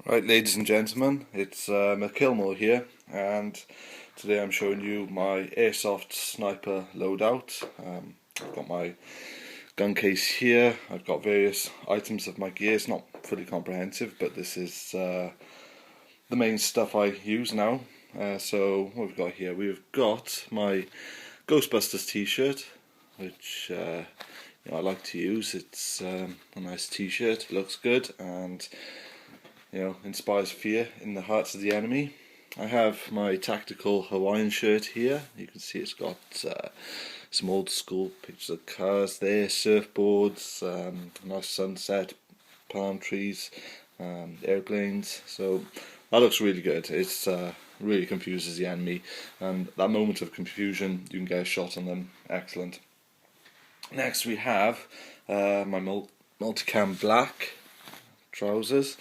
Right, ladies and gentlemen, it's McKilmore here, and today I'm showing you my Airsoft sniper loadout. I've got my gun case here. I've got various items of my gear. It's not fully comprehensive, but this is the main stuff I use now. So what we've got here, we've got my Ghostbusters t-shirt, which I like to use. It's a nice t-shirt, it looks good, and inspires fear in the hearts of the enemy. I have my tactical Hawaiian shirt here. You can see it's got some old school pictures of cars there, surfboards, nice sunset, palm trees, airplanes. So that looks really good. It's really confuses the enemy, and that moment of confusion, you can get a shot on them. Excellent. Next we have my multicam black trousers.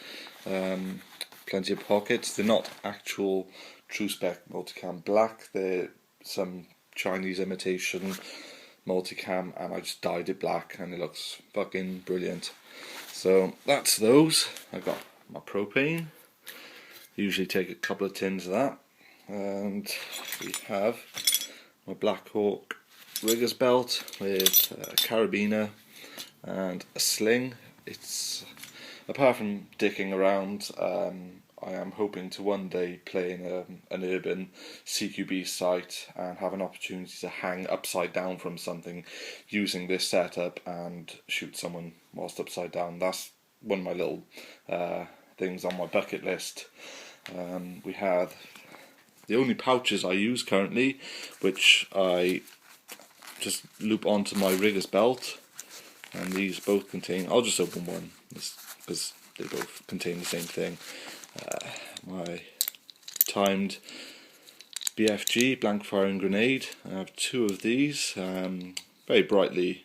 Plenty of pockets. They're not actual true spec multicam black. They're some Chinese imitation multicam, and I just dyed it black, and it looks fucking brilliant. So that's those. I've got my propane. Usually take a couple of tins of that, and we have my Black Hawk rigger's belt with a carabiner and a sling. It's apart from dicking around, I am hoping to one day play in an urban CQB site and have an opportunity to hang upside down from something using this setup and shoot someone whilst upside down. That's one of my little things on my bucket list. We have the only pouches I use currently, which I just loop onto my rigger's belt, and these both contain, I'll just open one because they both contain the same thing. My timed BFG, blank firing grenade. I have two of these, very brightly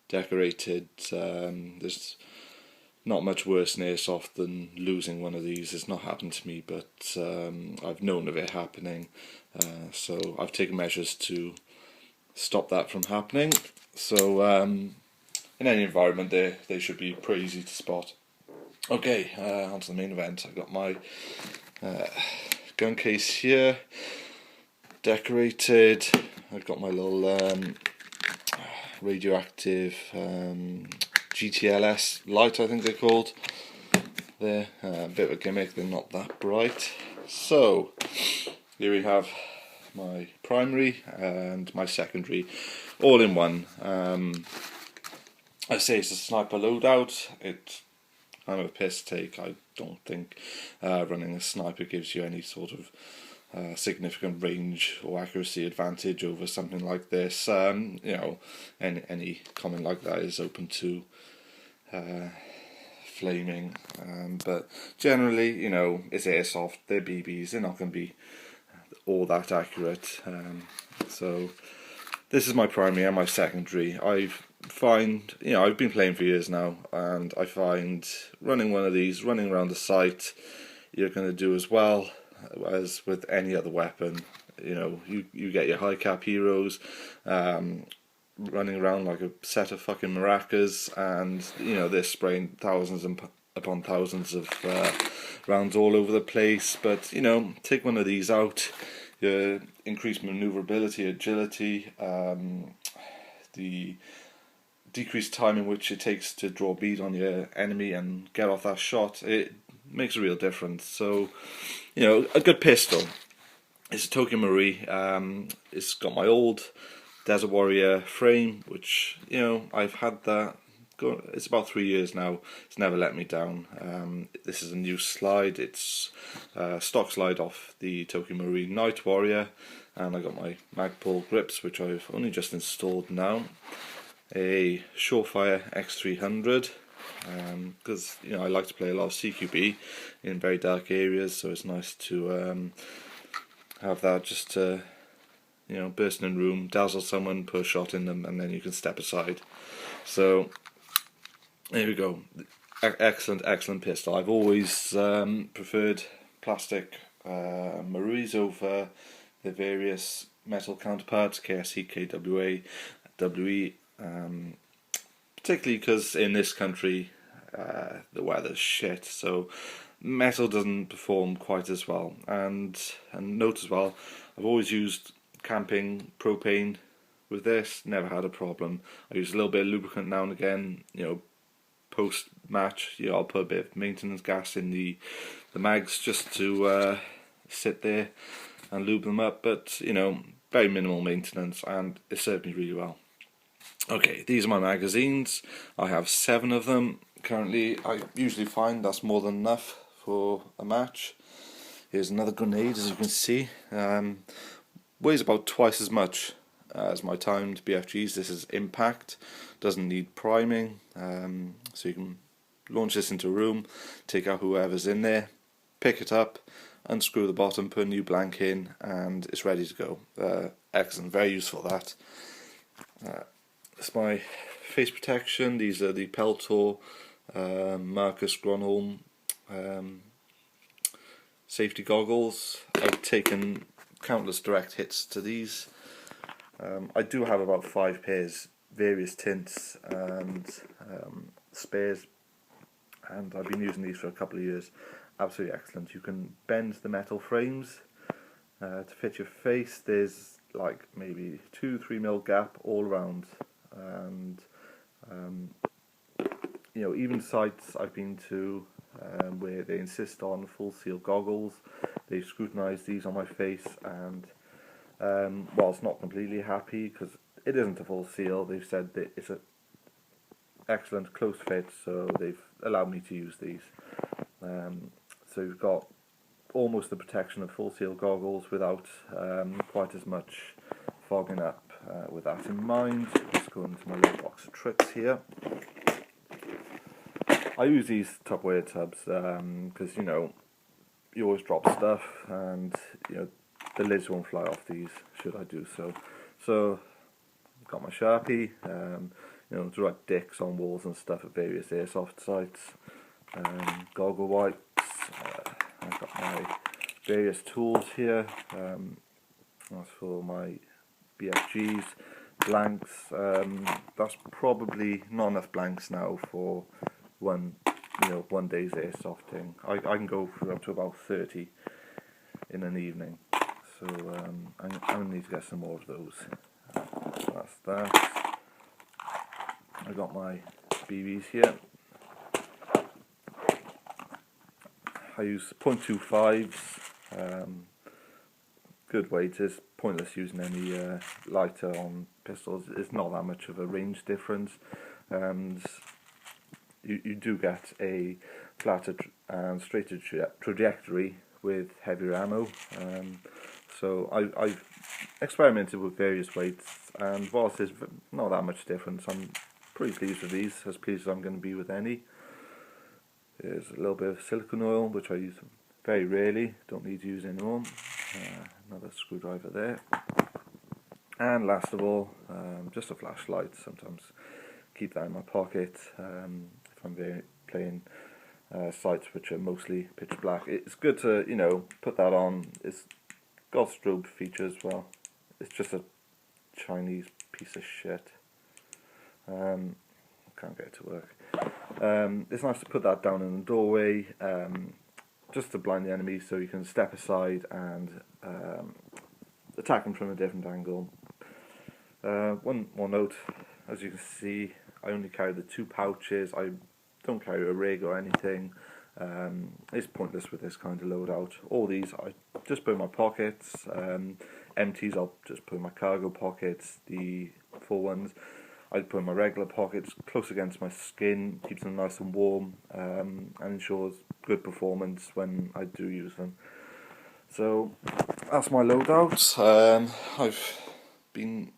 decorated. There's not much worse in Airsoft than losing one of these. It's not happened to me, but I've known of it happening, so I've taken measures to stop that from happening. So in any environment they should be pretty easy to spot. Okay, on to the main event. I've got my gun case here, decorated. I've got my little radioactive GTLS light, I think they're called. There, a bit of a gimmick, they're not that bright. So, here we have my primary and my secondary all in one. I say it's a sniper loadout. It's kind of a piss take. I don't think running a sniper gives you any sort of significant range or accuracy advantage over something like this. Any comment like that is open to flaming, but generally, it's Airsoft, they're BBs, they're not going to be all that accurate. So this is my primary and my secondary. I've been playing for years now, and I find running one of these, running around the site, you're going to do as well as with any other weapon. You get your high cap heroes running around like a set of fucking maracas, and they're spraying thousands upon thousands of rounds all over the place. But take one of these out, your increased maneuverability, agility, the decreased time in which it takes to draw bead on your enemy and get off that shot, it makes a real difference. So, a good pistol. It's a Tokyo Marui. It's got my old Desert Warrior frame, which, I've had that. It's about 3 years now. It's never let me down. This is a new slide. It's a stock slide off the Tokyo Marui Night Warrior, and I got my Magpul grips, which I've only just installed now. A Surefire X300, because I like to play a lot of CQB in very dark areas, so it's nice to have that just to burst in a room, dazzle someone, put a shot in them, and then you can step aside. So there we go. Excellent pistol. I've always preferred plastic Maruis over the various metal counterparts, KSE, KWA, WE, particularly because in this country the weather's shit, so metal doesn't perform quite as well. And note as well, I've always used camping propane with this, never had a problem. I use a little bit of lubricant now and again, post match. I'll put a bit of maintenance gas in the mags just to sit there and lube them up, but very minimal maintenance, and it served me really well. Okay, these are my magazines. I have 7 of them currently. I usually find that's more than enough for a match. Here's another grenade, as you can see. Weighs about twice as much as my timed BFGs. This is impact, doesn't need priming, so you can launch this into a room, take out whoever's in there, pick it up, unscrew the bottom, put a new blank in, and it's ready to go. Excellent, very useful that. That's my face protection. These are the Peltor Marcus Gronholm safety goggles. I've taken countless direct hits to these. I do have about 5 pairs, various tints and spares, and I've been using these for a couple of years. Absolutely excellent. You can bend the metal frames to fit your face. There's like maybe 2-3 mil gap all around, and even sites I've been to where they insist on full seal goggles, they've scrutinised these on my face, and whilst not completely happy because it isn't a full seal, they've said that it's an excellent close fit, so they've allowed me to use these. So you've got almost the protection of full seal goggles without quite as much fogging up. With that in mind, let's go into my little box of tricks here. I use these Tupperware tubs because you always drop stuff, and the lids won't fly off these should I do so. So I've got my Sharpie, to write dicks on walls and stuff at various airsoft sites. Goggle wipes. I've got my various tools here. That's for my BFGs. Blanks. That's probably not enough blanks now for one day's airsofting. I can go for up to about 30 in an evening. So I'm going to need to get some more of those. So that's that. I got my BBs here. I use .25s. Good weight. It's pointless using any lighter on pistols. It's not that much of a range difference, and you do get a flatter and straighter trajectory with heavier ammo. So I've experimented with various weights, and whilst there's not that much difference, I'm pretty pleased with these, as pleased as I'm going to be with any. There's a little bit of silicone oil, which I use very rarely, don't need to use anymore. Another screwdriver there. And last of all, just a flashlight. Sometimes keep that in my pocket if I'm playing sites which are mostly pitch black. It's good to put that on. It's got strobe features. Well, it's just a Chinese piece of shit. Can't get it to work. It's nice to put that down in the doorway, just to blind the enemy, so you can step aside and attack them from a different angle. One more note, as you can see, I only carry the 2 pouches. I don't carry a rig or anything. It's pointless with this kind of loadout. All these I just put in my pockets. Empties I'll just put in my cargo pockets. The full ones I put in my regular pockets, close against my skin, keeps them nice and warm, and ensures good performance when I do use them. So that's my loadout. I've been,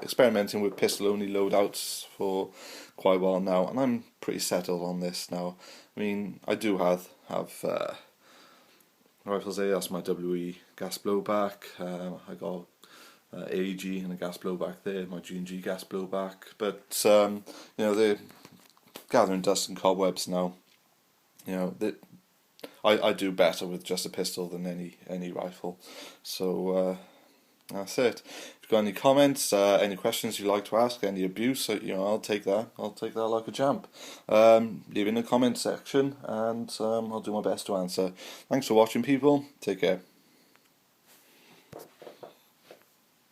experimenting with pistol-only loadouts for quite a while now, and I'm pretty settled on this now. I mean, I do have rifles there. That's my WE gas blowback. I got AEG and a gas blowback there, my G&G gas blowback, but they're gathering dust and cobwebs now. I do better with just a pistol than any rifle, so That's it. If you've got any comments, any questions you'd like to ask, any abuse, I'll take that. I'll take that like a champ. Leave it in the comment section, and I'll do my best to answer. Thanks for watching, people. Take care.